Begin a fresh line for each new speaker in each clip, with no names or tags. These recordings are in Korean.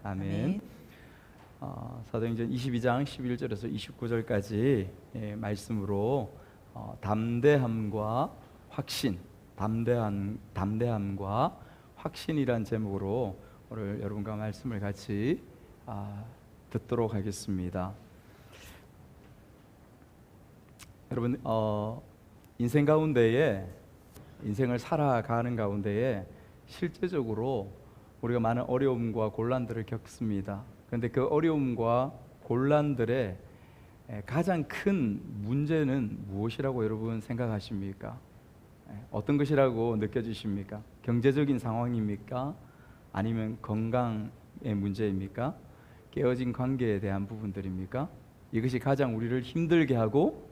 아멘. 사도행전 22장 11절에서 29절까지 말씀으로 담대함과 확신, 담대함과 확신이란 제목으로 오늘 여러분과 말씀을 같이 듣도록 하겠습니다. 여러분, 인생 가운데에 인생을 살아가는 가운데에 실제적으로 우리가 많은 어려움과 곤란들을 겪습니다. 그런데 그 어려움과 곤란들의 가장 큰 문제는 무엇이라고 여러분 생각하십니까? 어떤 것이라고 느껴지십니까? 경제적인 상황입니까? 아니면 건강의 문제입니까? 깨어진 관계에 대한 부분들입니까? 이것이 가장 우리를 힘들게 하고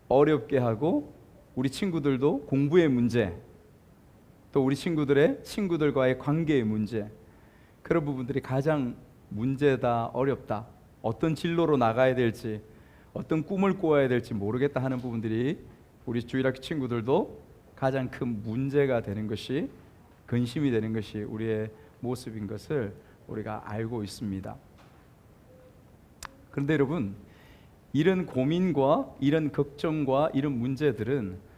어렵게 하고, 우리 친구들도 공부의 문제, 또 우리 친구들과의 관계의 문제, 그런 부분들이 가장 문제다, 어렵다, 어떤 진로로 나가야 될지, 어떤 꿈을 꾸어야 될지 모르겠다 하는 부분들이 우리 주일학교 친구들도 가장 큰 문제가 되는 것이, 근심이 되는 것이 우리의 모습인 것을 우리가 알고 있습니다. 그런데 여러분, 이런 고민과 이런 걱정과 이런 문제들은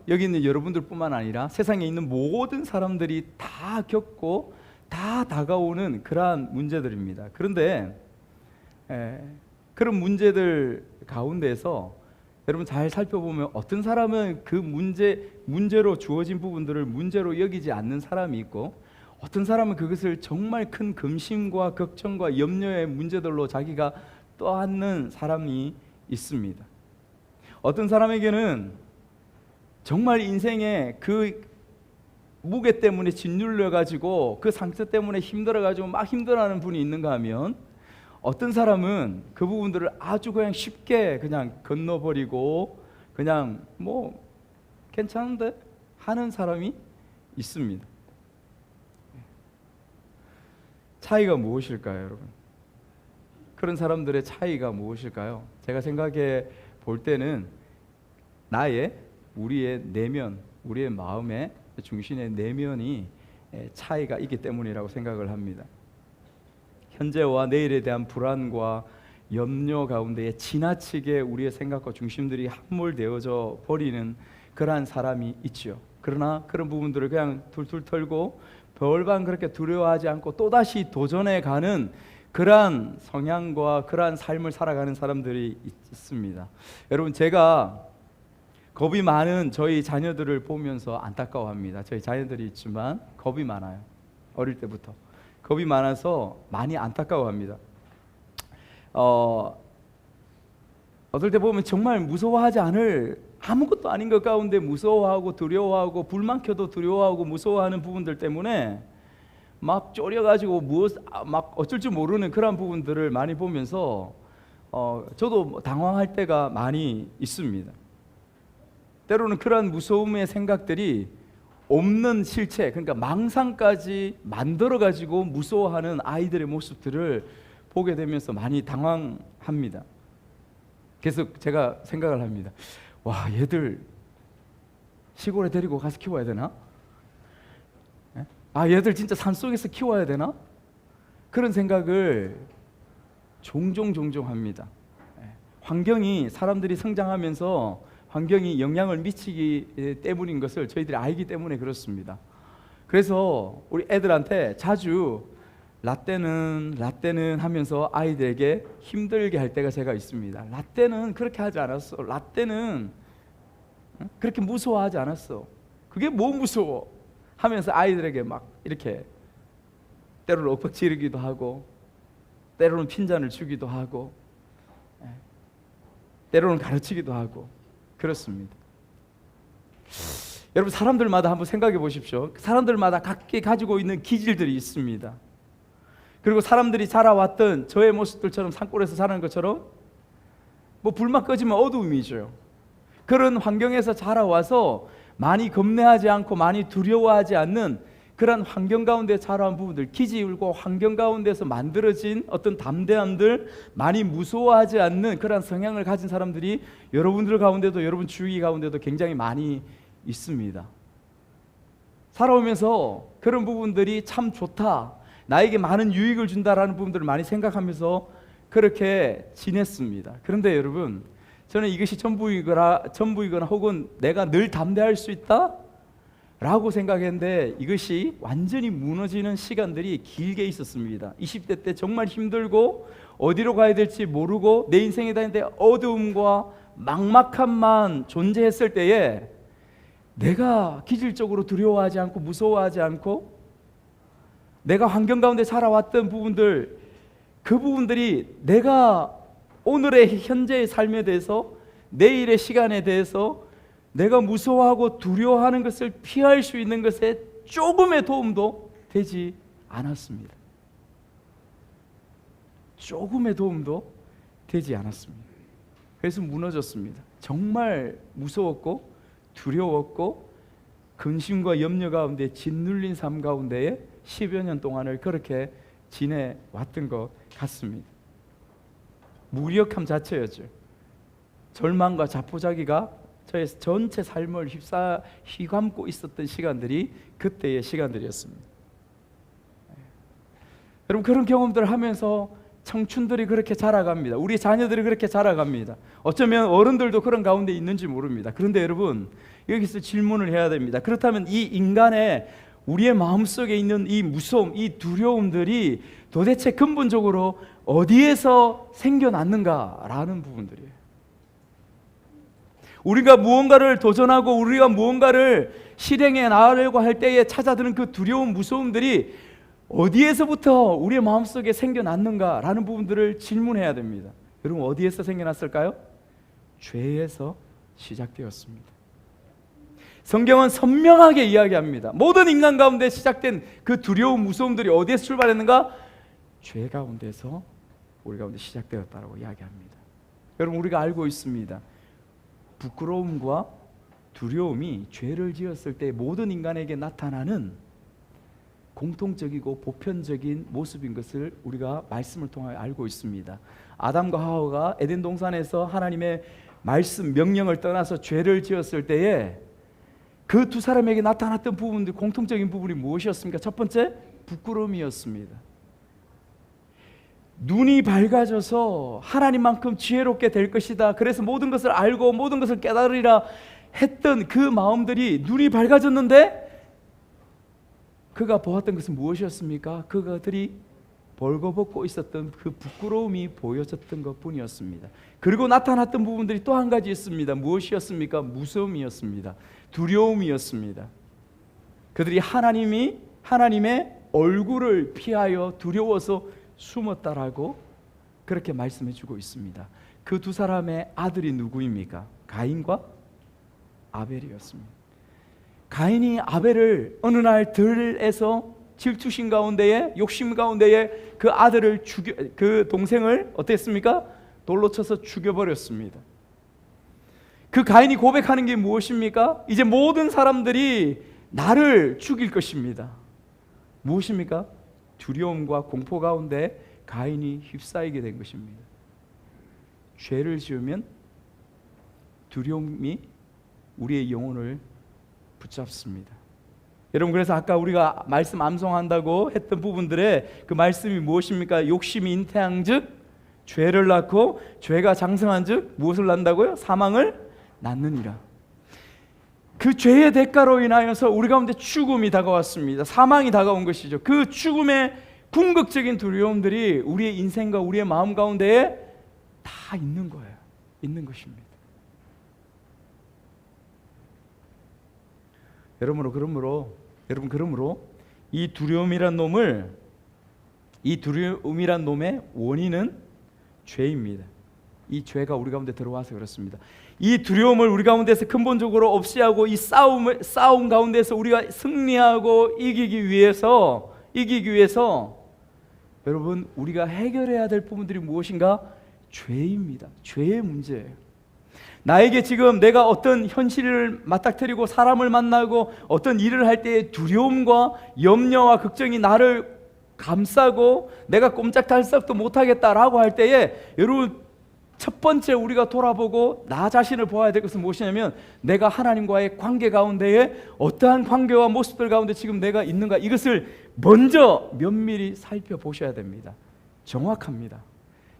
여기 있는 여러분들뿐만 아니라 세상에 있는 모든 사람들이 다 겪고 다 다가오는 그러한 문제들입니다. 그런데 그런 문제들 가운데서 여러분 잘 살펴보면 어떤 사람은 그 문제로 주어진 부분들을 문제로 여기지 않는 사람이 있고, 어떤 사람은 그것을 정말 큰 근심과 걱정과 염려의 문제들로 자기가 떠안는 사람이 있습니다. 어떤 사람에게는 정말 인생의 그 무게 때문에 짓눌려가지고 그 상처 때문에 힘들어가지고 막 힘들어하는 분이 있는가 하면, 어떤 사람은 그 부분들을 아주 그냥 쉽게 그냥 건너버리고 그냥 뭐 괜찮은데 하는 사람이 있습니다. 차이가 무엇일까요, 여러분? 그런 사람들의 차이가 무엇일까요? 제가 생각해 볼 때는 우리의 내면, 우리의 마음의 중심의 내면이 차이가 있기 때문이라고 생각을 합니다. 현재와 내일에 대한 불안과 염려 가운데에 지나치게 우리의 생각과 중심들이 함몰되어져 버리는 그러한 사람이 있죠. 그러나 그런 부분들을 그냥 툴툴 털고 별반 그렇게 두려워하지 않고 또다시 도전해 가는 그러한 성향과 그러한 삶을 살아가는 사람들이 있습니다. 여러분, 제가 겁이 많은 저희 자녀들을 보면서 안타까워합니다. 저희 자녀들이 있지만 겁이 많아요. 어릴 때부터 겁이 많아서 많이 안타까워합니다. 어떨 때 보면 정말 무서워하지 않을, 아무것도 아닌 것 가운데 무서워하고 두려워하고, 불만 켜도 두려워하고 무서워하는 부분들 때문에 막 쫄여가지고 막 어쩔 줄 모르는 그런 부분들을 많이 보면서 저도 당황할 때가 많이 있습니다. 때로는 그런 무서움의 생각들이 없는 실체, 그러니까 망상까지 만들어가지고 무서워하는 아이들의 모습들을 보게 되면서 많이 당황합니다. 그래서 제가 생각을 합니다. 와, 얘들 시골에 데리고 가서 키워야 되나? 얘들 진짜 산속에서 키워야 되나? 그런 생각을 종종 합니다. 환경이, 사람들이 성장하면서 환경이 영향을 미치기 때문인 것을 저희들이 알기 때문에 그렇습니다. 그래서 우리 애들한테 자주 라떼는 하면서 아이들에게 힘들게 할 때가 제가 있습니다. 라떼는 그렇게 하지 않았어. 라떼는 그렇게 무서워하지 않았어. 그게 뭐 무서워? 하면서 아이들에게 막 이렇게 때로는 엎어지르기도 하고, 때로는 핀잔을 주기도 하고, 때로는 가르치기도 하고 그렇습니다. 여러분, 사람들마다 한번 생각해 보십시오. 사람들마다 각기 가지고 있는 기질들이 있습니다. 그리고 사람들이 자라왔던 저의 모습들처럼 산골에서 자라는 것처럼 뭐 불만 꺼지면 어두움이죠. 그런 환경에서 자라와서 많이 겁내하지 않고 많이 두려워하지 않는 그런 환경 가운데 자라온 부분들, 기질과 환경 가운데서 만들어진 어떤 담대함들, 많이 무서워하지 않는 그런 성향을 가진 사람들이 여러분들 가운데도, 여러분 주위 가운데도 굉장히 많이 있습니다. 살아오면서 그런 부분들이 참 좋다, 나에게 많은 유익을 준다라는 부분들을 많이 생각하면서 그렇게 지냈습니다. 그런데 여러분, 저는 이것이 전부이거나 혹은 내가 늘 담대할 수 있다? 라고 생각했는데 이것이 완전히 무너지는 시간들이 길게 있었습니다. 20대 때 정말 힘들고 어디로 가야 될지 모르고 내 인생에 다니는데 어두움과 막막함만 존재했을 때에 내가 기질적으로 두려워하지 않고 무서워하지 않고 내가 환경 가운데 살아왔던 부분들, 그 부분들이 내가 오늘의 현재의 삶에 대해서, 내일의 시간에 대해서 내가 무서워하고 두려워하는 것을 피할 수 있는 것에 조금의 도움도 되지 않았습니다. 조금의 도움도 되지 않았습니다. 그래서 무너졌습니다. 정말 무서웠고 두려웠고 근심과 염려 가운데 짓눌린 삶 가운데에 10여 년 동안을 그렇게 지내왔던 것 같습니다. 무력함 자체였죠. 절망과 자포자기가 저의 전체 삶을 휘감고 있었던 시간들이 그때의 시간들이었습니다. 여러분, 그런 경험들을 하면서 청춘들이 그렇게 자라갑니다. 우리 자녀들이 그렇게 자라갑니다. 어쩌면 어른들도 그런 가운데 있는지 모릅니다. 그런데 여러분, 여기서 질문을 해야 됩니다. 그렇다면 이 인간의 우리의 마음속에 있는 이 무서움, 이 두려움들이 도대체 근본적으로 어디에서 생겨났는가라는 부분들이에요. 우리가 무언가를 도전하고 우리가 무언가를 실행해 나가려고 할 때에 찾아드는 그 두려움, 무서움들이 어디에서부터 우리의 마음속에 생겨났는가라는 부분들을 질문해야 됩니다. 여러분, 어디에서 생겨났을까요? 죄에서 시작되었습니다. 성경은 선명하게 이야기합니다. 모든 인간 가운데 시작된 그 두려움, 무서움들이 어디에서 출발했는가? 죄 가운데서 우리 가운데 시작되었다고 이야기합니다. 여러분, 우리가 알고 있습니다. 부끄러움과 두려움이 죄를 지었을 때 모든 인간에게 나타나는 공통적이고 보편적인 모습인 것을 우리가 말씀을 통해 알고 있습니다. 아담과 하와가 에덴 동산에서 하나님의 말씀, 명령을 떠나서 죄를 지었을 때에 그 두 사람에게 나타났던 부분들, 공통적인 부분이 무엇이었습니까? 첫 번째, 부끄러움이었습니다. 눈이 밝아져서 하나님만큼 지혜롭게 될 것이다, 그래서 모든 것을 알고 모든 것을 깨달으리라 했던 그 마음들이 눈이 밝아졌는데 그가 보았던 것은 무엇이었습니까? 그들이 벌거벗고 있었던 그 부끄러움이 보여졌던 것뿐이었습니다. 그리고 나타났던 부분들이 또 한 가지 있습니다. 무엇이었습니까? 무서움이었습니다. 두려움이었습니다. 그들이 하나님의 얼굴을 피하여 두려워서 숨었다라고 그렇게 말씀해 주고 있습니다. 그 두 사람의 아들이 누구입니까? 가인과 아벨이었습니다. 가인이 아벨을 어느 날 들에서 질투심 가운데에, 욕심 가운데에 그 아들을 그 동생을 어땠습니까? 돌로 쳐서 죽여버렸습니다. 그 가인이 고백하는 게 무엇입니까? 이제 모든 사람들이 나를 죽일 것입니다. 무엇입니까? 두려움과 공포 가운데 가인이 휩싸이게 된 것입니다. 죄를 지으면 두려움이 우리의 영혼을 붙잡습니다. 여러분, 그래서 아까 우리가 말씀 암송한다고 했던 부분들의 그 말씀이 무엇입니까? 욕심이 잉태한즉 죄를 낳고 죄가 장성한즉 무엇을 낳는다고요? 사망을 낳느니라. 그 죄의 대가로 인하여서 우리 가운데 죽음이 다가왔습니다. 사망이 다가온 것이죠. 그 죽음의 궁극적인 두려움들이 우리의 인생과 우리의 마음 가운데에 다 있는 거예요. 있는 것입니다. 여러분, 그러므로 이 두려움이란 놈의 원인은 죄입니다. 이 죄가 우리 가운데 들어와서 그렇습니다. 이 두려움을 우리 가운데서 근본적으로 없애하고 이 싸움 가운데서 우리가 승리하고 이기기 위해서 여러분, 우리가 해결해야 될 부분들이 무엇인가? 죄입니다. 죄의 문제예요. 나에게 지금 내가 어떤 현실을 맞닥뜨리고 사람을 만나고 어떤 일을 할 때의 두려움과 염려와 걱정이 나를 감싸고 내가 꼼짝달싹도 못하겠다라고 할 때에 여러분, 첫 번째 우리가 돌아보고 나 자신을 보아야 될 것은 무엇이냐면 내가 하나님과의 관계 가운데에 어떠한 관계와 모습들 가운데 지금 내가 있는가, 이것을 먼저 면밀히 살펴보셔야 됩니다. 정확합니다.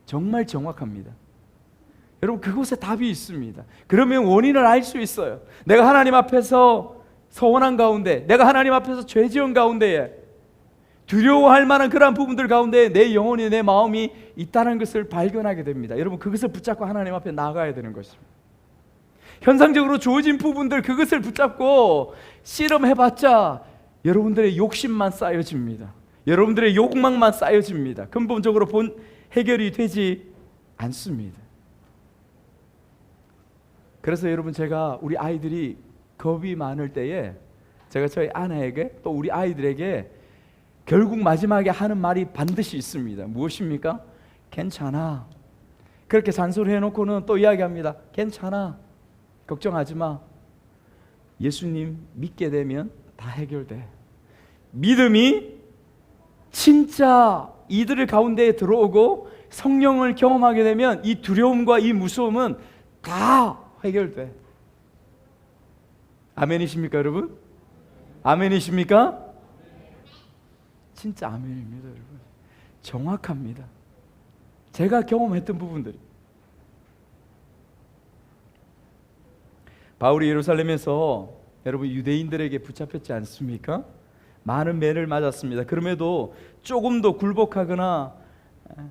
정말 정확합니다. 여러분, 그곳에 답이 있습니다. 그러면 원인을 알 수 있어요. 내가 하나님 앞에서 서원한 가운데, 내가 하나님 앞에서 죄 지은 가운데에 두려워할 만한 그러한 부분들 가운데 내 영혼이, 내 마음이 있다는 것을 발견하게 됩니다. 여러분, 그것을 붙잡고 하나님 앞에 나가야 되는 것입니다. 현상적으로 주어진 부분들, 그것을 붙잡고 씨름해봤자 여러분들의 욕심만 쌓여집니다. 여러분들의 욕망만 쌓여집니다. 근본적으로 해결이 되지 않습니다. 그래서 여러분, 제가 우리 아이들이 겁이 많을 때에 제가 저희 아내에게 또 우리 아이들에게 결국 마지막에 하는 말이 반드시 있습니다. 무엇입니까? 괜찮아. 그렇게 잔소리해 놓고는 또 이야기합니다. 괜찮아. 걱정하지 마. 예수님 믿게 되면 다 해결돼. 믿음이 진짜 이들의 가운데에 들어오고 성령을 경험하게 되면 이 두려움과 이 무서움은 다 해결돼. 아멘이십니까, 여러분? 아멘이십니까? 진짜 아멘입니다, 여러분. 정확합니다. 제가 경험했던 부분들이. 바울이 예루살렘에서 여러분 유대인들에게 붙잡혔지 않습니까? 많은 매를 맞았습니다. 그럼에도 조금도 굴복하거나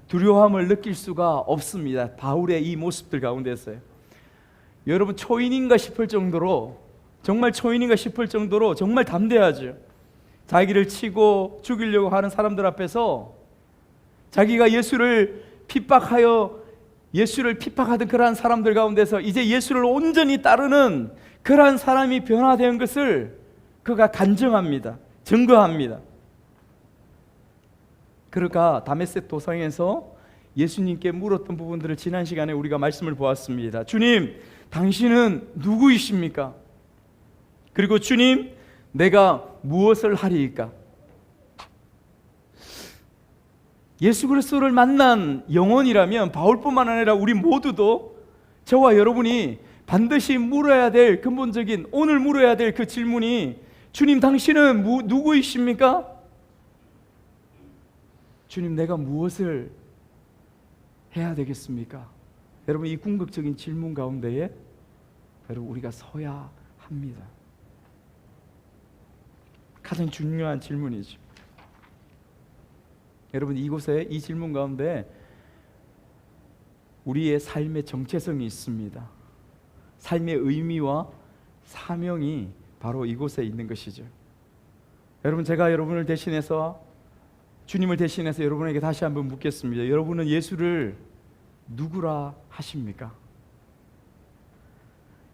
두려움을 느낄 수가 없습니다. 바울의 이 모습들 가운데서요. 여러분, 초인인가 싶을 정도로, 정말 초인인가 싶을 정도로 정말 담대하죠. 자기를 치고 죽이려고 하는 사람들 앞에서 자기가 예수를 핍박하던 그러한 사람들 가운데서 이제 예수를 온전히 따르는 그러한 사람이 변화된 것을 그가 간증합니다. 증거합니다. 그러니까 다메섹 도상에서 예수님께 물었던 부분들을 지난 시간에 우리가 말씀을 보았습니다. 주님, 당신은 누구이십니까? 그리고 주님, 내가 무엇을 하리이까? 예수 그리스도를 만난 영혼이라면 바울뿐만 아니라 우리 모두도, 저와 여러분이 반드시 물어야 될 근본적인, 오늘 물어야 될 그 질문이, 주님, 당신은 누구이십니까? 주님, 내가 무엇을 해야 되겠습니까? 여러분, 이 궁극적인 질문 가운데에 여러분 우리가 서야 합니다. 가장 중요한 질문이죠. 여러분, 이곳에 이 질문 가운데 우리의 삶의 정체성이 있습니다. 삶의 의미와 사명이 바로 이곳에 있는 것이죠. 여러분, 제가 여러분을 대신해서, 주님을 대신해서 여러분에게 다시 한번 묻겠습니다. 여러분은 예수를 누구라 하십니까?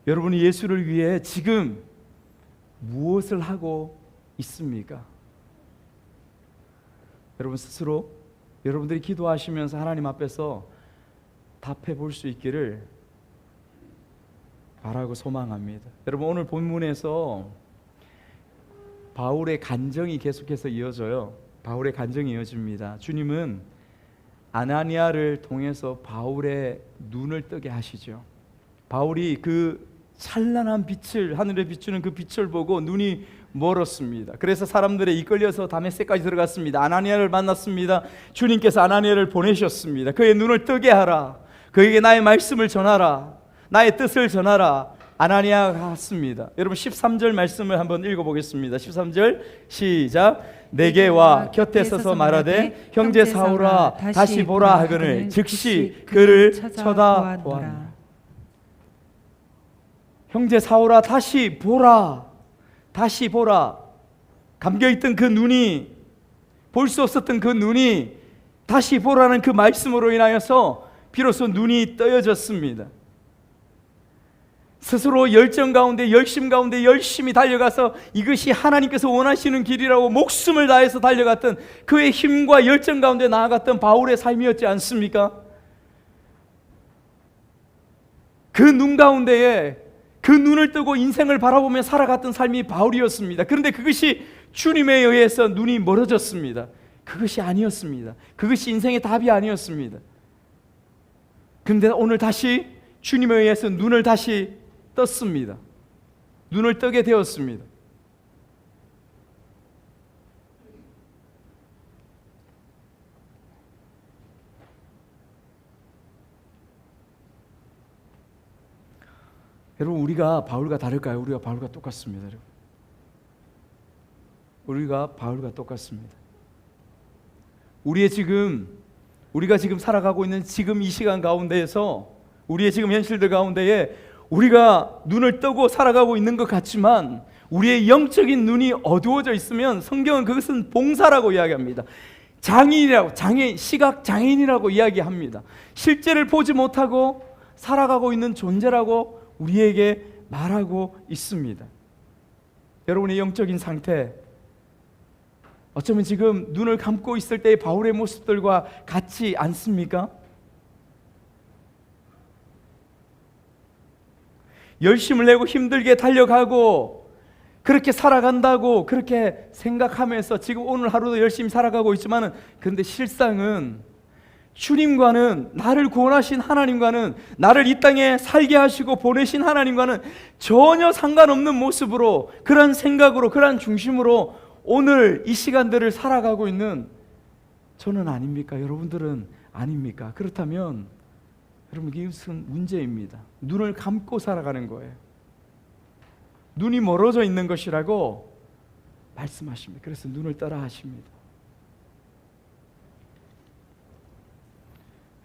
여러분이 예수를 위해 지금 무엇을 하고 있습니까? 여러분 스스로 여러분들이 기도하시면서 하나님 앞에서 답해 볼 수 있기를 바라고 소망합니다. 여러분, 오늘 본문에서 바울의 간증이 계속해서 이어져요. 바울의 간증이 이어집니다. 주님은 아나니아를 통해서 바울의 눈을 뜨게 하시죠. 바울이 그 찬란한 빛을, 하늘에 비추는 그 빛을 보고 눈이 멀었습니다. 그래서 사람들에 이끌려서 다메섹까지 들어갔습니다. 아나니아를 만났습니다. 주님께서 아나니아를 보내셨습니다. 그의 눈을 뜨게 하라. 그에게 나의 말씀을 전하라. 나의 뜻을 전하라. 아나니아가 갔습니다. 여러분, 13절 말씀을 한번 읽어보겠습니다. 13절 시작. 내게 와 곁에 서서 말하되 형제 사울아 다시 보라 하거늘 즉시 그를 쳐다보았노라. 형제 사울아 다시 보라. 다시 보라. 감겨있던 그 눈이, 볼 수 없었던 그 눈이 다시 보라는 그 말씀으로 인하여서 비로소 눈이 떠여졌습니다. 스스로 열정 가운데, 열심 가운데 열심히 달려가서 이것이 하나님께서 원하시는 길이라고 목숨을 다해서 달려갔던 그의 힘과 열정 가운데 나아갔던 바울의 삶이었지 않습니까? 그 눈 가운데에 그 눈을 뜨고 인생을 바라보며 살아갔던 삶이 바울이었습니다. 그런데 그것이 주님에 의해서 눈이 멀어졌습니다. 그것이 아니었습니다. 그것이 인생의 답이 아니었습니다. 근데 오늘 다시 주님에 의해서 눈을 다시 떴습니다. 눈을 뜨게 되었습니다. 여러분, 우리가 바울과 다를까요? 우리가 바울과 똑같습니다. 여러분, 우리가 바울과 똑같습니다. 우리가 지금 살아가고 있는 지금 이 시간 가운데에서, 우리의 지금 현실들 가운데에 우리가 눈을 뜨고 살아가고 있는 것 같지만 우리의 영적인 눈이 어두워져 있으면 성경은 그것은 봉사라고 이야기합니다. 시각 장애인이라고 이야기합니다. 실제를 보지 못하고 살아가고 있는 존재라고 우리에게 말하고 있습니다. 여러분의 영적인 상태, 어쩌면 지금 눈을 감고 있을 때의 바울의 모습들과 같지 않습니까? 열심을 내고 힘들게 달려가고 그렇게 살아간다고 그렇게 생각하면서 지금 오늘 하루도 열심히 살아가고 있지만은, 그런데 실상은 주님과는, 나를 구원하신 하나님과는, 나를 이 땅에 살게 하시고 보내신 하나님과는 전혀 상관없는 모습으로, 그런 생각으로, 그런 중심으로 오늘 이 시간들을 살아가고 있는 저는 아닙니까? 여러분들은 아닙니까? 그렇다면 여러분, 이것은 문제입니다. 눈을 감고 살아가는 거예요. 눈이 멀어져 있는 것이라고 말씀하십니다. 그래서 눈을 떠라 하십니다.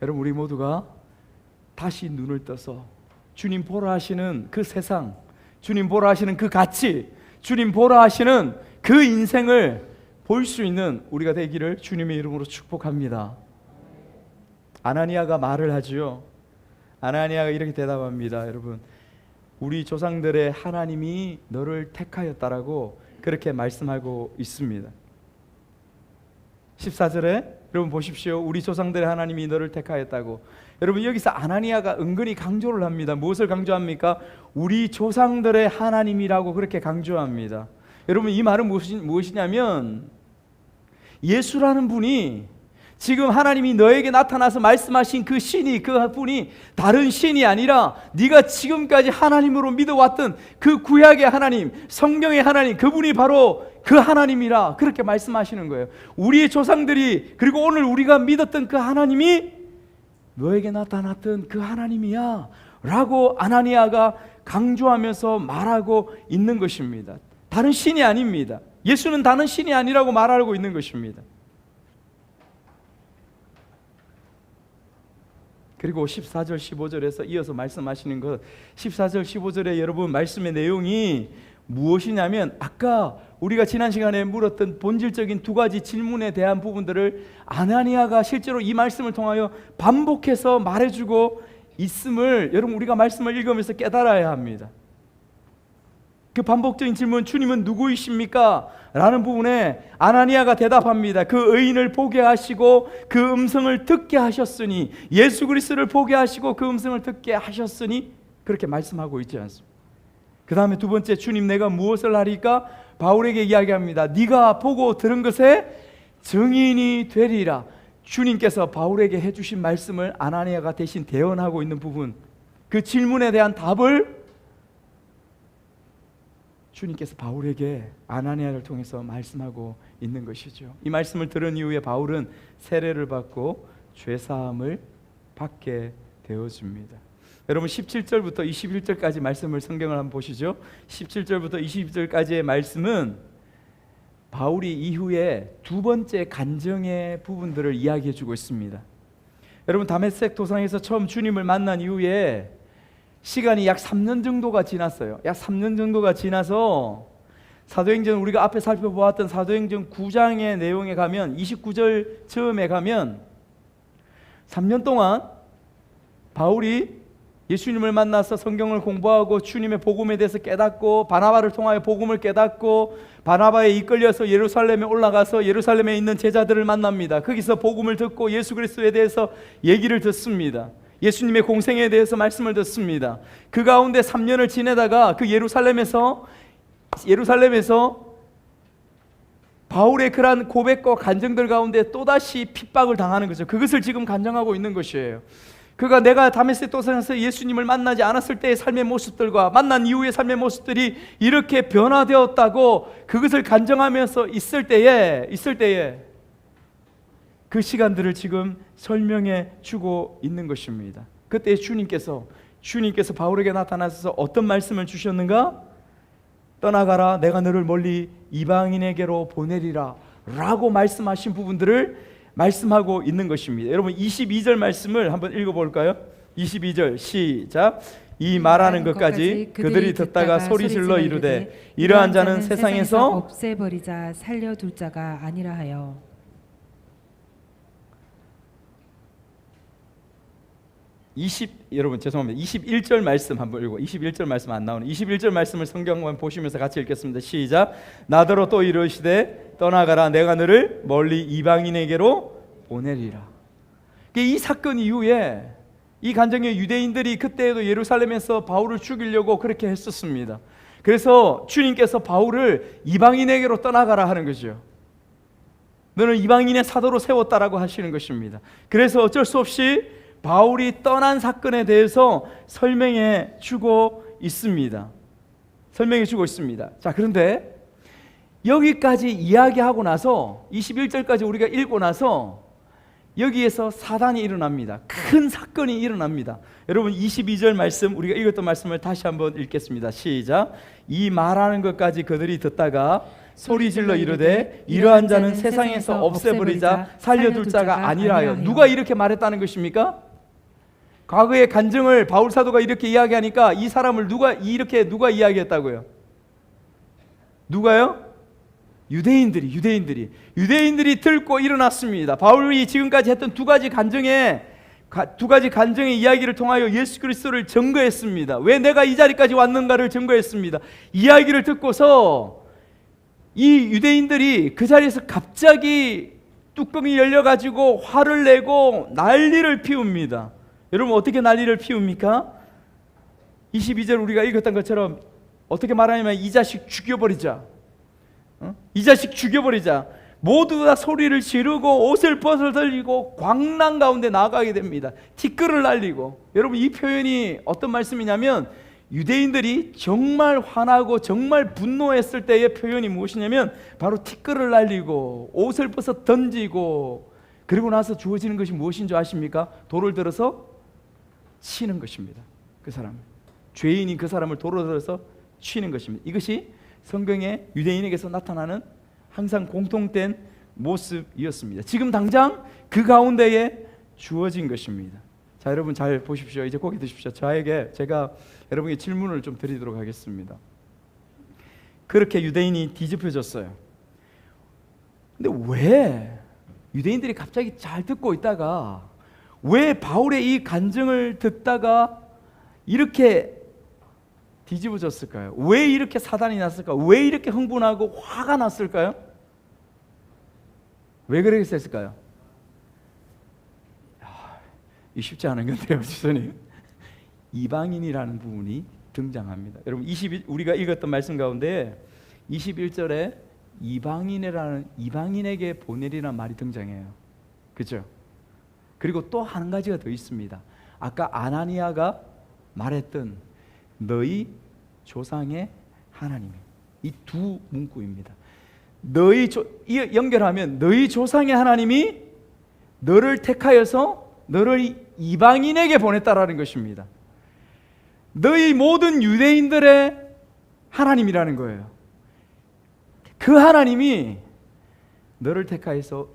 여러분, 우리 모두가 다시 눈을 떠서 주님 보라 하시는 그 세상, 주님 보라 하시는 그 가치, 주님 보라 하시는 그 인생을 볼 수 있는 우리가 되기를 주님의 이름으로 축복합니다. 아나니아가 말을 하지요. 아나니아가 이렇게 대답합니다. 여러분, 우리 조상들의 하나님이 너를 택하였다라고 그렇게 말씀하고 있습니다. 14절에 여러분 보십시오. 우리 조상들의 하나님이 너를 택하였다고. 여러분, 여기서 아나니아가 은근히 강조를 합니다. 무엇을 강조합니까? 우리 조상들의 하나님이라고 그렇게 강조합니다. 여러분, 이 말은 무엇이냐면, 예수라는 분이, 지금 하나님이 너에게 나타나서 말씀하신 그 신이, 그 분이 다른 신이 아니라 네가 지금까지 하나님으로 믿어왔던 그 구약의 하나님, 성경의 하나님, 그분이 바로 그 하나님이라 그렇게 말씀하시는 거예요. 우리의 조상들이, 그리고 오늘 우리가 믿었던 그 하나님이 너에게 나타났던 그 하나님이야 라고 아나니아가 강조하면서 말하고 있는 것입니다. 다른 신이 아닙니다. 예수는 다른 신이 아니라고 말하고 있는 것입니다. 그리고 14절 15절에서 이어서 말씀하시는 것, 14절 15절에 여러분 말씀의 내용이 무엇이냐면, 아까 우리가 지난 시간에 물었던 본질적인 두 가지 질문에 대한 부분들을 아나니아가 실제로 이 말씀을 통하여 반복해서 말해주고 있음을 여러분, 우리가 말씀을 읽으면서 깨달아야 합니다. 그 반복적인 질문, 주님은 누구이십니까? 라는 부분에 아나니아가 대답합니다. 그 의인을 보게 하시고 그 음성을 듣게 하셨으니, 예수 그리스도를 보게 하시고 그 음성을 듣게 하셨으니, 그렇게 말씀하고 있지 않습니까? 그 다음에 두 번째, 주님 내가 무엇을 하리까? 바울에게 이야기합니다. 네가 보고 들은 것에 증인이 되리라. 주님께서 바울에게 해주신 말씀을 아나니아가 대신 대언하고 있는 부분, 그 질문에 대한 답을 주님께서 바울에게 아나니아를 통해서 말씀하고 있는 것이죠. 이 말씀을 들은 이후에 바울은 세례를 받고 죄사함을 받게 되어집니다. 여러분, 17절부터 21절까지 말씀을 성경을 한번 보시죠. 17절부터 22절까지의 말씀은 바울이 이후에 두 번째 간증의 부분들을 이야기해 주고 있습니다. 여러분, 다메섹 도상에서 처음 주님을 만난 이후에 시간이 약 3년 정도가 지났어요. 약 3년 정도가 지나서 사도행전, 우리가 앞에 살펴보았던 사도행전 9장의 내용에 가면, 29절 처음에 가면 3년 동안 바울이 예수님을 만나서 성경을 공부하고 주님의 복음에 대해서 깨닫고, 바나바를 통하여 복음을 깨닫고, 바나바에 이끌려서 예루살렘에 올라가서 예루살렘에 있는 제자들을 만납니다. 거기서 복음을 듣고 예수 그리스도에 대해서 얘기를 듣습니다. 예수님의 공생에 대해서 말씀을 듣습니다. 그 가운데 3년을 지내다가 그 예루살렘에서 바울의 그러한 고백과 간증들 가운데 또다시 핍박을 당하는 거죠. 그것을 지금 간증하고 있는 것이에요. 그가 내가 다메섹 도상에서 예수님을 만나지 않았을 때의 삶의 모습들과 만난 이후의 삶의 모습들이 이렇게 변화되었다고 그것을 간증하면서 있을 때에 그 시간들을 지금 설명해 주고 있는 것입니다. 그때 주님께서 바울에게 나타나셔서 어떤 말씀을 주셨는가? 떠나가라, 내가 너를 멀리 이방인에게로 보내리라 라고 말씀하신 부분들을 말씀하고 있는 것입니다. 여러분 22절 말씀을 한번 읽어볼까요? 22절 시작. 이 말하는 것까지 그들이 듣다가 소리질러 이르되 이러한 자는 세상에서
없애버리자 살려둘 자가 아니라 하여.
여러분 죄송합니다. 21절 말씀 한번 읽고 21절 말씀 안 나오는 21절 말씀을 성경만 보시면서 같이 읽겠습니다. 시작. 나더러 또 이르시되 떠나가라, 내가 너를 멀리 이방인에게로 보내리라. 이 사건 이후에 이 간정의 유대인들이 그때에도 예루살렘에서 바울을 죽이려고 그렇게 했었습니다. 그래서 주님께서 바울을 이방인에게로 떠나가라 하는 거죠. 너는 이방인의 사도로 세웠다라고 하시는 것입니다. 그래서 어쩔 수 없이 바울이 떠난 사건에 대해서 설명해 주고 있습니다. 자, 그런데 여기까지 이야기하고 나서 21절까지 우리가 읽고 나서 여기에서 사단이 일어납니다. 큰 사건이 일어납니다. 여러분 22절 말씀, 우리가 읽었던 말씀을 다시 한번 읽겠습니다. 시작. 이 말하는 것까지 그들이 듣다가 소리질러 이르되 이러한 자는 세상에서 없애버리자 살려둘 자가 아니라요. 누가 이렇게 말했다는 것입니까? 과거의 간증을 바울 사도가 이렇게 이야기하니까 이 사람을 누가 이야기했다고요? 누가요? 유대인들이 듣고 일어났습니다. 바울이 지금까지 했던 두 가지 간증의 이야기를 통하여 예수 그리스도를 증거했습니다. 왜 내가 이 자리까지 왔는가를 증거했습니다. 이야기를 듣고서 이 유대인들이 그 자리에서 갑자기 뚜껑이 열려가지고 화를 내고 난리를 피웁니다. 여러분 어떻게 난리를 피웁니까? 22절 우리가 읽었던 것처럼 어떻게 말하냐면 이 자식 죽여버리자. 이 자식 죽여버리자. 모두 다 소리를 지르고 옷을 벗어들리고 광란 가운데 나가게 됩니다. 티끌을 날리고. 여러분 이 표현이 어떤 말씀이냐면 유대인들이 정말 화나고 정말 분노했을 때의 표현이 무엇이냐면 바로 티끌을 날리고 옷을 벗어 던지고 그리고 나서 주어지는 것이 무엇인 줄 아십니까? 돌을 들어서 치는 것입니다. 그 사람 죄인이 그 사람을 돌을 들어서 치는 것입니다. 이것이 성경에 유대인에게서 나타나는 항상 공통된 모습이었습니다. 지금 당장 그 가운데에 주어진 것입니다. 자, 여러분 잘 보십시오. 이제 고개 드십시오. 제가 여러분에게 질문을 좀 드리도록 하겠습니다. 그렇게 유대인이 뒤집혀졌어요. 근데 왜 유대인들이 갑자기 잘 듣고 있다가 왜 바울의 이 간증을 듣다가 이렇게 뒤집어졌을까요? 왜 이렇게 사단이 났을까요? 왜 이렇게 흥분하고 화가 났을까요? 왜 그랬을까요? 이 쉽지 않은 건데요, 지선님. 이방인이라는 부분이 등장합니다. 여러분 우리가 읽었던 말씀 가운데 21절에 이방인에게 보내리라는 말이 등장해요. 그렇죠? 그리고 또 한 가지가 더 있습니다. 아까 아나니아가 말했던 너희 조상의 하나님, 이 두 문구입니다. 연결하면 너희 조상의 하나님이 너를 택하여서 너를 이방인에게 보냈다라는 것입니다. 너희 모든 유대인들의 하나님이라는 거예요. 그 하나님이 너를 택하여서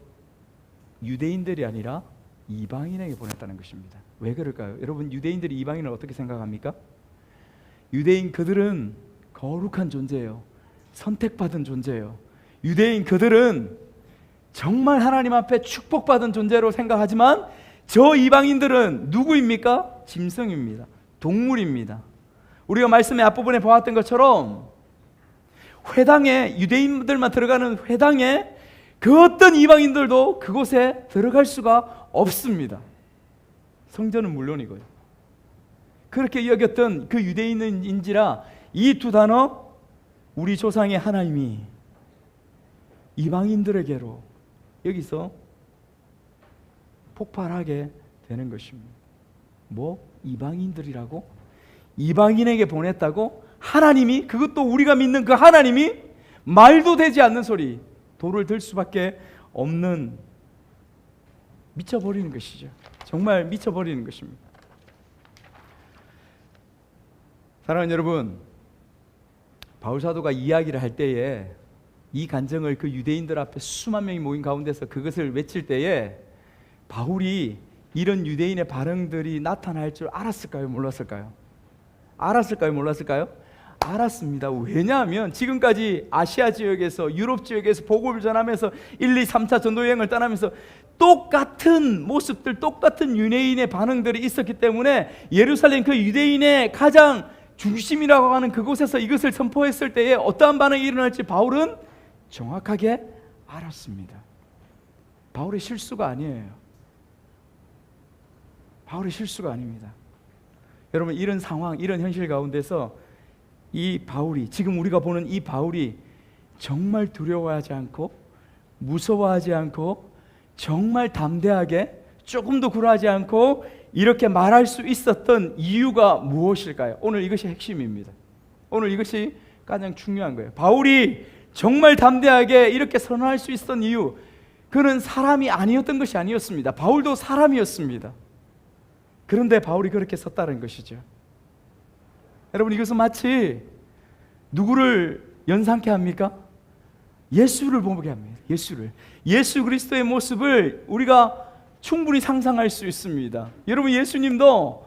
유대인들이 아니라 이방인에게 보냈다는 것입니다. 왜 그럴까요? 여러분 유대인들이 이방인을 어떻게 생각합니까? 유대인 그들은 거룩한 존재예요. 선택받은 존재예요. 유대인 그들은 정말 하나님 앞에 축복받은 존재로 생각하지만 저 이방인들은 누구입니까? 짐승입니다. 동물입니다. 우리가 말씀의 앞부분에 보았던 것처럼 회당에 유대인들만 들어가는 회당에 그 어떤 이방인들도 그곳에 들어갈 수가 없습니다. 성전은 물론이고요. 그렇게 여겼던 그 유대인인지라 이 두 단어 우리 조상의 하나님이 이방인들에게로 여기서 폭발하게 되는 것입니다. 뭐 이방인들이라고? 이방인에게 보냈다고? 하나님이, 그것도 우리가 믿는 그 하나님이 말도 되지 않는 소리, 돌을 들 수밖에 없는, 미쳐버리는 것이죠. 정말 미쳐버리는 것입니다. 사랑하는 여러분, 바울사도가 이야기를 할 때에 이 간증을 그 유대인들 앞에 수만 명이 모인 가운데서 그것을 외칠 때에 바울이 이런 유대인의 반응들이 나타날 줄 알았을까요? 몰랐을까요? 알았을까요? 몰랐을까요? 알았습니다. 왜냐하면 지금까지 아시아 지역에서, 유럽 지역에서 복음을 전하면서 1, 2, 3차 전도 여행을 떠나면서 똑같은 모습들, 똑같은 유대인의 반응들이 있었기 때문에 예루살렘 그 유대인의 가장 중심이라고 하는 그곳에서 이것을 선포했을 때에 어떠한 반응이 일어날지 바울은 정확하게 알았습니다. 바울의 실수가 아니에요. 바울의 실수가 아닙니다. 여러분, 이런 상황, 이런 현실 가운데서 이 바울이, 지금 우리가 보는 이 바울이 정말 두려워하지 않고 무서워하지 않고 정말 담대하게 조금도 굴하지 않고 이렇게 말할 수 있었던 이유가 무엇일까요? 오늘 이것이 핵심입니다. 오늘 이것이 가장 중요한 거예요. 바울이 정말 담대하게 이렇게 선언할 수 있었던 이유, 그는 사람이 아니었던 것이 아니었습니다. 바울도 사람이었습니다. 그런데 바울이 그렇게 섰다는 것이죠. 여러분, 이것은 마치 누구를 연상케 합니까? 예수를 보게 합니다. 예수 그리스도의 모습을 우리가 충분히 상상할 수 있습니다. 여러분, 예수님도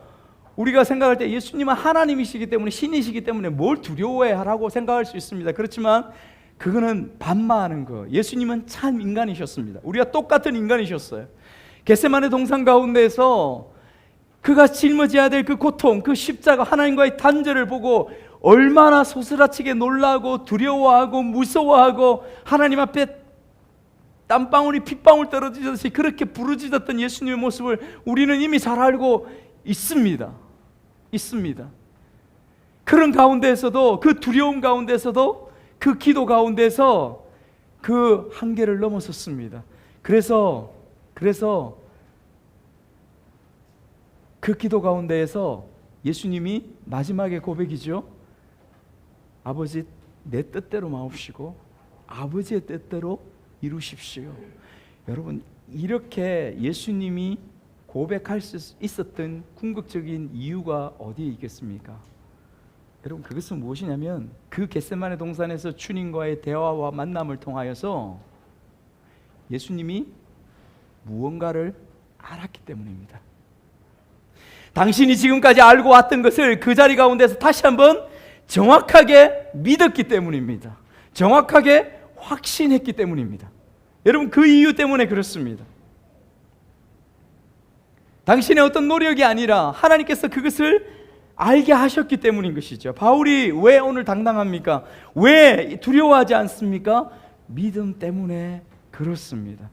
우리가 생각할 때 예수님은 하나님이시기 때문에, 신이시기 때문에 뭘 두려워하라고 생각할 수 있습니다. 그렇지만 그거는 반마하는 거. 예수님은 참 인간이셨습니다. 우리가 똑같은 인간이셨어요. 겟세마네 동산 가운데서 그가 짊어져야 될 그 고통, 그 십자가, 하나님과의 단절을 보고 얼마나 소스라치게 놀라고 두려워하고 무서워하고 하나님 앞에 땀방울이 핏방울 떨어지듯이 그렇게 부르짖었던 예수님의 모습을 우리는 이미 잘 알고 있습니다. 그런 가운데에서도, 그 두려움 가운데서도, 그 기도 가운데서 그 한계를 넘어섰습니다. 그래서 그 기도 가운데에서 예수님이 마지막에 고백이죠. 아버지, 내 뜻대로 마옵시고 아버지의 뜻대로 이루십시오. 여러분, 이렇게 예수님이 고백할 수 있었던 궁극적인 이유가 어디에 있겠습니까? 여러분, 그것은 무엇이냐면 그 겟세마네 동산에서 주님과의 대화와 만남을 통하여서 예수님이 무언가를 알았기 때문입니다. 당신이 지금까지 알고 왔던 것을 그 자리 가운데서 다시 한번 정확하게 믿었기 때문입니다. 정확하게 확신했기 때문입니다. 여러분, 그 이유 때문에 그렇습니다. 당신의 어떤 노력이 아니라 하나님께서 그것을 알게 하셨기 때문인 것이죠. 바울이 왜 오늘 당당합니까? 왜 두려워하지 않습니까? 믿음 때문에 그렇습니다.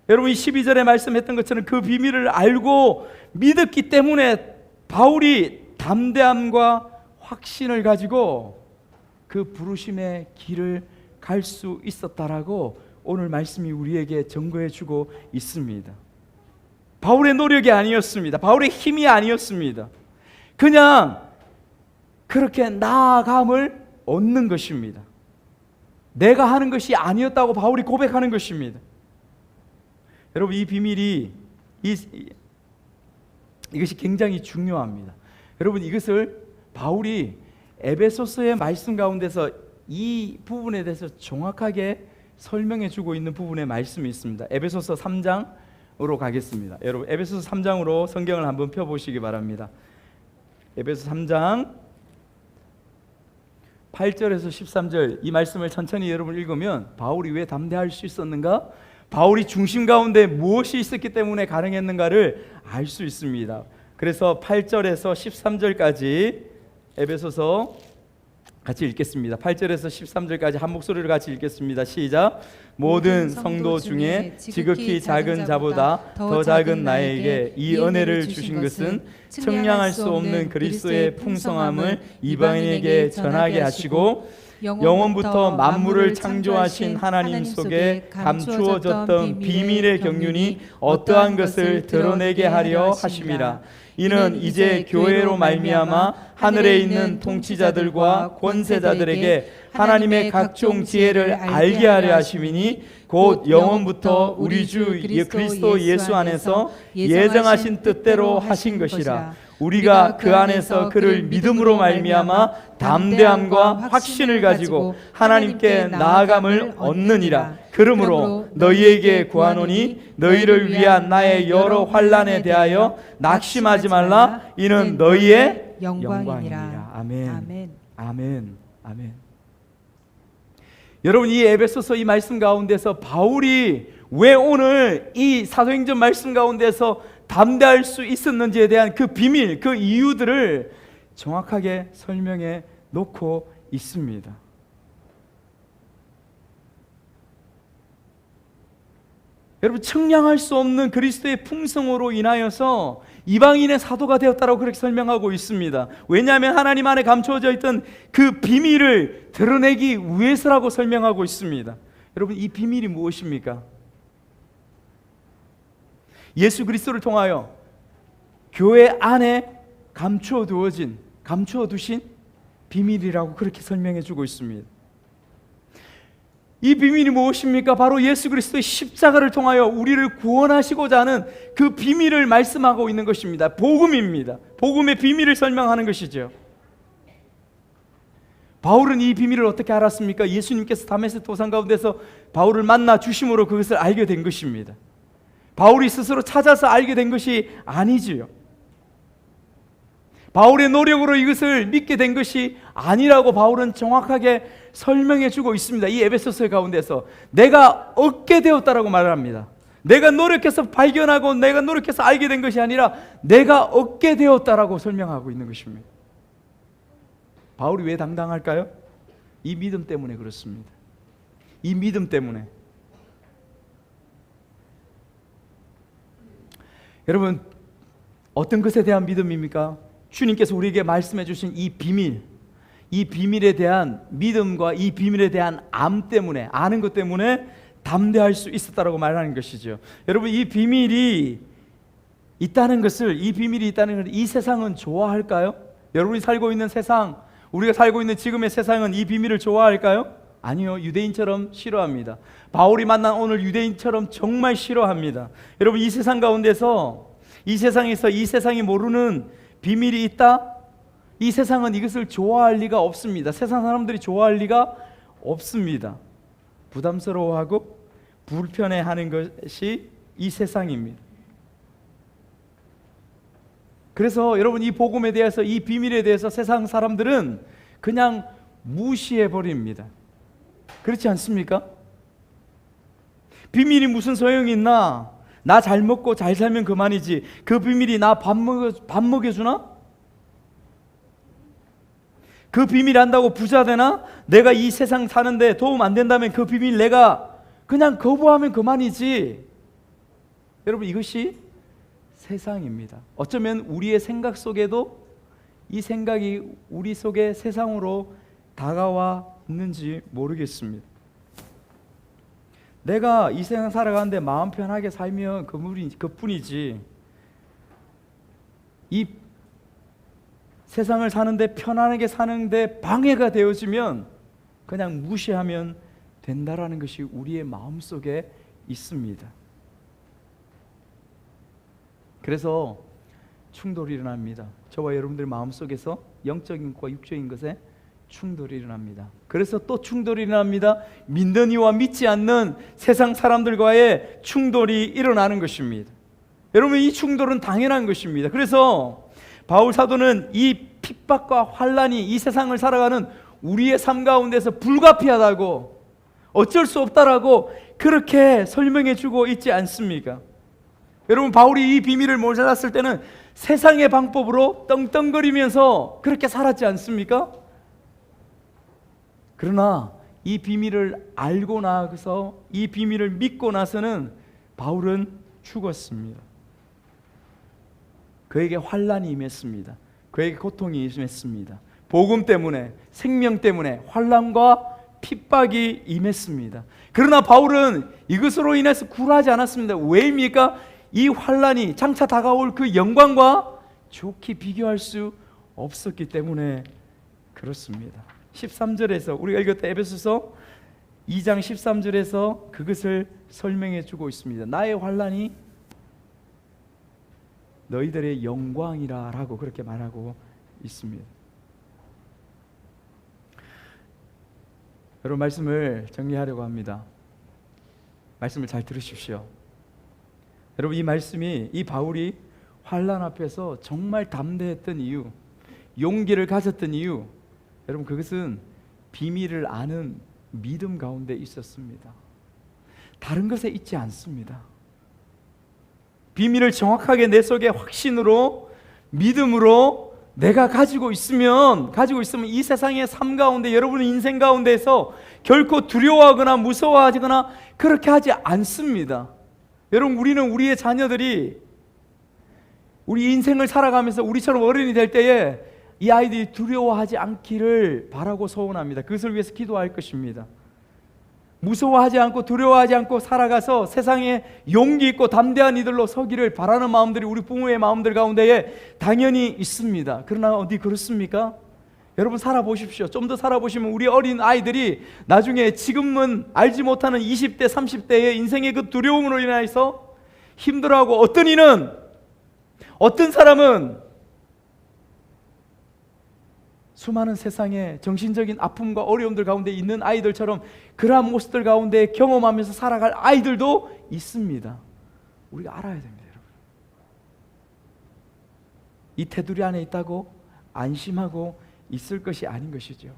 여러분, 이 12절에 말씀했던 것처럼 그 비밀을 알고 믿었기 때문에 바울이 담대함과 확신을 가지고 그 부르심의 길을 갈 수 있었다라고 오늘 말씀이 우리에게 증거해 주고 있습니다. 바울의 노력이 아니었습니다. 바울의 힘이 아니었습니다. 그냥 그렇게 나아감을 얻는 것입니다. 내가 하는 것이 아니었다고 바울이 고백하는 것입니다. 여러분, 이 비밀이 이것이 굉장히 중요합니다. 여러분, 이것을 바울이 에베소서의 말씀 가운데서 이 부분에 대해서 정확하게 설명해 주고 있는 부분의 말씀이 있습니다. 에베소서 3장으로 가겠습니다. 여러분, 에베소서 3장으로 성경을 한번 펴보시기 바랍니다. 에베소 3장 8절에서 13절 이 말씀을 천천히 여러분 읽으면 바울이 왜 담대할 수 있었는가? 바울이 중심 가운데 무엇이 있었기 때문에 가능했는가를 알 수 있습니다. 그래서 8절에서 13절까지 에베소서 같이 읽겠습니다. 8절에서 13절까지 한 목소리로 같이 읽겠습니다. 시작. 모든 성도 중에 지극히 작은 자보다 더 작은 나에게 이 은혜를 주신 것은 측량할 수 없는 그리스도의 풍성함을 이방인에게 전하게 하시고 영원부터 만물을 창조하신 하나님 속에 감추어졌던 비밀의 경륜이 어떠한 것을 드러내게 하려 하심이라. 이는 이제 교회로 말미암아 하늘에 있는 통치자들과 권세자들에게 하나님의 각종 지혜를 알게 하려 하심이니 곧 영원부터 우리 주 그리스도 예수 안에서 예정하신 뜻대로 하신 것이라. 우리가 그 안에서 그를 믿음으로 말미암아 담대함과 확신을 가지고 하나님께 나아감을 얻느니라. 그러므로 너희에게 구하노니 너희를 위한 나의 여러 환난에 대하여 낙심하지 말라. 이는 너희의 영광이니라. 아멘.
아멘.
아멘. 아멘. 여러분, 이 에베소서 이 말씀 가운데서 바울이 왜 오늘 이 사도행전 말씀 가운데서 담대할 수 있었는지에 대한 그 비밀, 그 이유들을 정확하게 설명해 놓고 있습니다. 여러분, 청량할 수 없는 그리스도의 풍성으로 인하여서 이방인의 사도가 되었다고 그렇게 설명하고 있습니다. 왜냐하면 하나님 안에 감추어져 있던 그 비밀을 드러내기 위해서라고 설명하고 있습니다. 여러분, 이 비밀이 무엇입니까? 예수 그리스도를 통하여 교회 안에 감추어 두신 비밀이라고 그렇게 설명해 주고 있습니다. 이 비밀이 무엇입니까? 바로 예수 그리스도의 십자가를 통하여 우리를 구원하시고자 하는 그 비밀을 말씀하고 있는 것입니다. 복음입니다. 복음의 비밀을 설명하는 것이죠. 바울은 이 비밀을 어떻게 알았습니까? 예수님께서 다메섹 도상 가운데서 바울을 만나 주심으로 그것을 알게 된 것입니다. 바울이 스스로 찾아서 알게 된 것이 아니지요. 바울의 노력으로 이것을 믿게 된 것이 아니라고 바울은 정확하게 설명해 주고 있습니다. 이 에베소서 가운데서 내가 얻게 되었다라고 말을 합니다. 내가 노력해서 발견하고 내가 노력해서 알게 된 것이 아니라 내가 얻게 되었다라고 설명하고 있는 것입니다. 바울이 왜 당당할까요? 이 믿음 때문에 그렇습니다. 이 믿음 때문에. 여러분, 어떤 것에 대한 믿음입니까? 주님께서 우리에게 말씀해 주신 이 비밀, 이 비밀에 대한 믿음과 이 비밀에 대한 암 때문에, 아는 것 때문에 담대할 수 있었다라고 말하는 것이죠. 여러분, 이 비밀이 있다는 것을, 이 세상은 좋아할까요? 여러분이 살고 있는 세상, 우리가 살고 있는 지금의 세상은 이 비밀을 좋아할까요? 아니요, 유대인처럼 싫어합니다. 바울이 만난 오늘 유대인처럼 정말 싫어합니다. 여러분, 이 세상 가운데서, 이 세상에서 이 세상이 모르는 비밀이 있다? 이 세상은 이것을 좋아할 리가 없습니다. 세상 사람들이 좋아할 리가 없습니다. 부담스러워하고 불편해하는 것이 이 세상입니다. 그래서 여러분, 이 복음에 대해서, 이 비밀에 대해서 세상 사람들은 그냥 무시해 버립니다. 그렇지 않습니까? 비밀이 무슨 소용이 있나? 나 잘 먹고 잘 살면 그만이지. 그 비밀이 나 밥 먹여주나? 그 비밀 안다고 부자 되나? 내가 이 세상 사는데 도움 안 된다면 그 비밀 내가 그냥 거부하면 그만이지. 여러분, 이것이 세상입니다. 어쩌면 우리의 생각 속에도 이 생각이 우리 속에 세상으로 다가와 있는지 모르겠습니다. 내가 이 세상 살아가는데 마음 편하게 살면 그뿐이지, 이 세상을 사는데 편안하게 사는데 방해가 되어지면 그냥 무시하면 된다라는 것이 우리의 마음속에 있습니다. 그래서 충돌이 일어납니다. 저와 여러분들 마음속에서 영적인 것과 육적인 것에 충돌이 일어납니다. 그래서 또 충돌이 일어납니다. 믿는 이와 믿지 않는 세상 사람들과의 충돌이 일어나는 것입니다. 여러분, 이 충돌은 당연한 것입니다. 그래서 바울 사도는 이 핍박과 환난이 이 세상을 살아가는 우리의 삶 가운데서 불가피하다고, 어쩔 수 없다라고 그렇게 설명해 주고 있지 않습니까? 여러분, 바울이 이 비밀을 몰랐을 때는 세상의 방법으로 떵떵거리면서 그렇게 살았지 않습니까? 그러나 이 비밀을 알고 나서, 이 비밀을 믿고 나서는 바울은 죽었습니다. 그에게 환난이 임했습니다. 그에게 고통이 임했습니다. 복음 때문에, 생명 때문에 환난과 핍박이 임했습니다. 그러나 바울은 이것으로 인해서 굴하지 않았습니다. 왜입니까? 이 환난이 장차 다가올 그 영광과 좋게 비교할 수 없었기 때문에 그렇습니다. 13절에서 우리가 읽었던 에베소서 2장 13절에서 그것을 설명해 주고 있습니다. 나의 환난이 너희들의 영광이라 라고 그렇게 말하고 있습니다. 여러분, 말씀을 정리하려고 합니다. 말씀을 잘 들으십시오. 여러분, 이 말씀이, 이 바울이 환난 앞에서 정말 담대했던 이유, 용기를 가졌던 이유, 여러분, 그것은 비밀을 아는 믿음 가운데 있었습니다. 다른 것에 있지 않습니다. 비밀을 정확하게 내 속에 확신으로, 믿음으로 내가 가지고 있으면 이 세상의 삶 가운데, 여러분의 인생 가운데에서 결코 두려워하거나 무서워하거나 그렇게 하지 않습니다. 여러분, 우리는 우리의 자녀들이 우리 인생을 살아가면서 우리처럼 어른이 될 때에 이 아이들이 두려워하지 않기를 바라고 소원합니다. 그것을 위해서 기도할 것입니다. 무서워하지 않고 두려워하지 않고 살아가서 세상에 용기 있고 담대한 이들로 서기를 바라는 마음들이 우리 부모의 마음들 가운데에 당연히 있습니다. 그러나 어디 그렇습니까? 여러분, 살아보십시오. 좀 더 살아보시면 우리 어린 아이들이 나중에 지금은 알지 못하는 20대, 30대의 인생의 그 두려움으로 인해서 힘들어하고, 어떤 사람은 수많은 세상의 정신적인 아픔과 어려움들 가운데 있는 아이들처럼 그러한 모습들 가운데 경험하면서 살아갈 아이들도 있습니다. 우리가 알아야 됩니다, 여러분. 이 테두리 안에 있다고 안심하고 있을 것이 아닌 것이죠.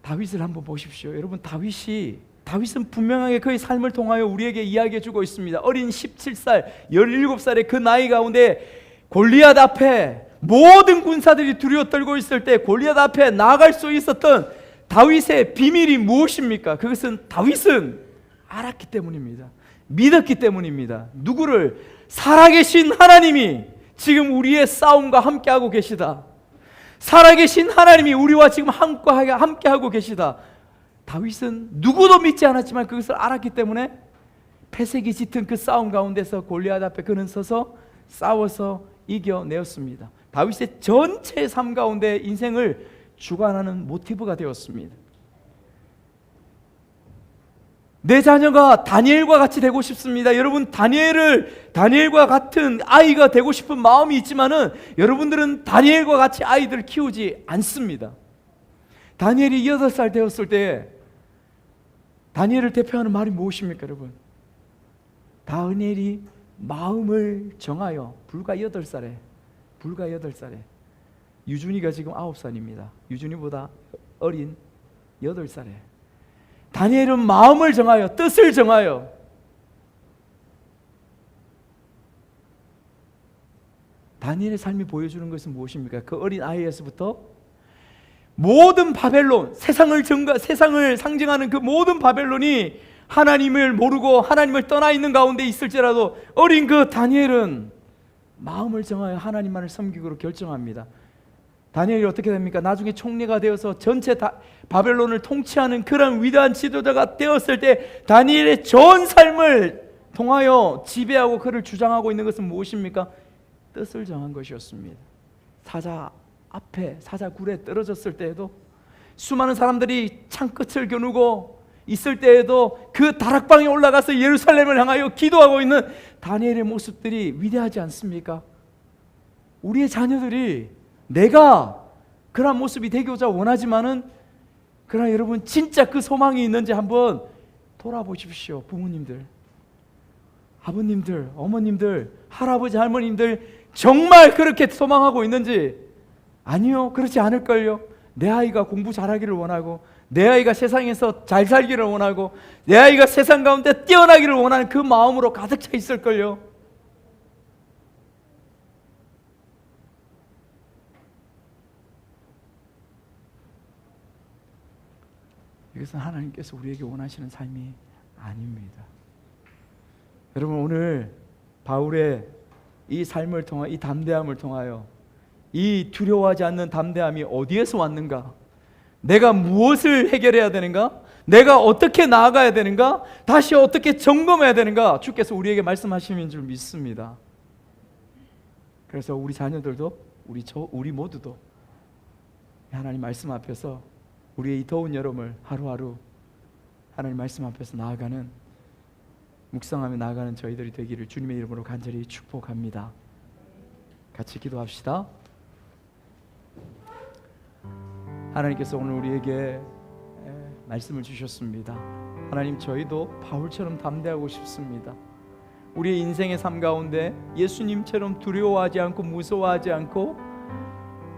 다윗을 한번 보십시오. 여러분, 다윗은 분명하게 그의 삶을 통하여 우리에게 이야기해 주고 있습니다. 어린 17살, 17살의 그 나이 가운데 골리앗 앞에 모든 군사들이 두려워 떨고 있을 때 골리앗 앞에 나아갈 수 있었던 다윗의 비밀이 무엇입니까? 그것은 다윗은 알았기 때문입니다. 믿었기 때문입니다. 누구를? 살아계신 하나님이 지금 우리의 싸움과 함께하고 계시다. 살아계신 하나님이 우리와 지금 함께하고 계시다. 다윗은 누구도 믿지 않았지만 그것을 알았기 때문에 패색이 짙은 그 싸움 가운데서 골리앗 앞에 그는 서서 싸워서 이겨내었습니다. 다윗의 전체 삶 가운데 인생을 주관하는 모티브가 되었습니다. 내 자녀가 다니엘과 같이 되고 싶습니다. 여러분, 다니엘과 같은 아이가 되고 싶은 마음이 있지만은 여러분들은 다니엘과 같이 아이들을 키우지 않습니다. 다니엘이 8살 되었을 때 다니엘을 대표하는 말이 무엇입니까, 여러분? 다니엘이 마음을 정하여 불과 8살에 유준이가 지금 9살입니다. 유준이보다 어린 8살에 다니엘은 마음을 정하여, 뜻을 정하여 다니엘의 삶이 보여주는 것은 무엇입니까? 그 어린 아이에서부터 모든 바벨론, 세상을 상징하는 그 모든 바벨론이 하나님을 모르고 하나님을 떠나 있는 가운데 있을지라도 어린 그 다니엘은 마음을 정하여 하나님만을 섬기기로 결정합니다. 다니엘이 어떻게 됩니까? 나중에 총리가 되어서 전체 바벨론을 통치하는 그런 위대한 지도자가 되었을 때 다니엘의 전 삶을 통하여 지배하고 그를 주장하고 있는 것은 무엇입니까? 뜻을 정한 것이었습니다. 사자 굴에 떨어졌을 때에도, 수많은 사람들이 창끝을 겨누고 있을 때에도 그 다락방에 올라가서 예루살렘을 향하여 기도하고 있는 다니엘의 모습들이 위대하지 않습니까? 우리의 자녀들이 내가 그런 모습이 되고자 원하지만은, 그러나 여러분, 진짜 그 소망이 있는지 한번 돌아보십시오. 부모님들, 아버님들, 어머님들, 할아버지, 할머님들 정말 그렇게 소망하고 있는지. 아니요, 그렇지 않을걸요. 내 아이가 공부 잘하기를 원하고, 내 아이가 세상에서 잘 살기를 원하고, 내 아이가 세상 가운데 뛰어나기를 원하는 그 마음으로 가득 차 있을걸요. 이것은 하나님께서 우리에게 원하시는 삶이 아닙니다. 여러분, 오늘 바울의 이 삶을 통하여, 이 담대함을 통하여 이 두려워하지 않는 담대함이 어디에서 왔는가? 내가 무엇을 해결해야 되는가? 내가 어떻게 나아가야 되는가? 다시 어떻게 점검해야 되는가? 주께서 우리에게 말씀하시는 줄 믿습니다. 그래서 우리 자녀들도 우리 모두도 하나님 말씀 앞에서 우리의 이 더운 여름을 하루하루 하나님 말씀 앞에서 나아가는, 묵상하며 나아가는 저희들이 되기를 주님의 이름으로 간절히 축복합니다. 같이 기도합시다. 하나님께서 오늘 우리에게 말씀을 주셨습니다. 하나님, 저희도 바울처럼 담대하고 싶습니다. 우리의 인생의 삶 가운데 예수님처럼 두려워하지 않고 무서워하지 않고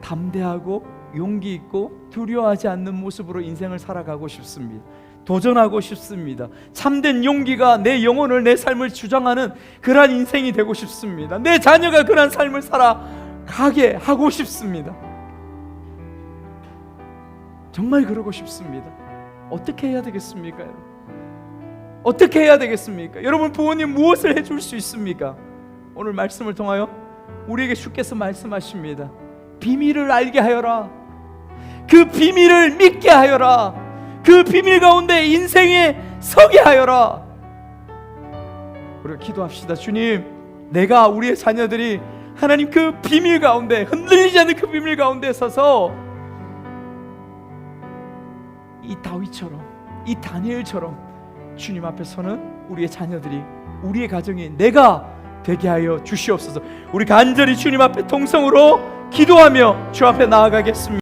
담대하고 용기 있고 두려워하지 않는 모습으로 인생을 살아가고 싶습니다. 도전하고 싶습니다. 참된 용기가 내 영혼을, 내 삶을 주장하는 그러한 인생이 되고 싶습니다. 내 자녀가 그러한 삶을 살아가게 하고 싶습니다. 정말 그러고 싶습니다. 어떻게 해야 되겠습니까, 여러분? 어떻게 해야 되겠습니까? 여러분, 부모님 무엇을 해줄 수 있습니까? 오늘 말씀을 통하여 우리에게 주께서 말씀하십니다. 비밀을 알게 하여라. 그 비밀을 믿게 하여라. 그 비밀 가운데 인생에 서게 하여라. 우리가 기도합시다. 주님, 내가, 우리의 자녀들이 하나님 그 비밀 가운데, 흔들리지 않는 그 비밀 가운데 서서 이 다윗처럼, 이 다니엘처럼 주님 앞에 서는 우리의 자녀들이, 우리의 가정이 내가 되게 하여 주시옵소서. 우리 간절히 주님 앞에 통성으로 기도하며 주 앞에 나아가겠습니다.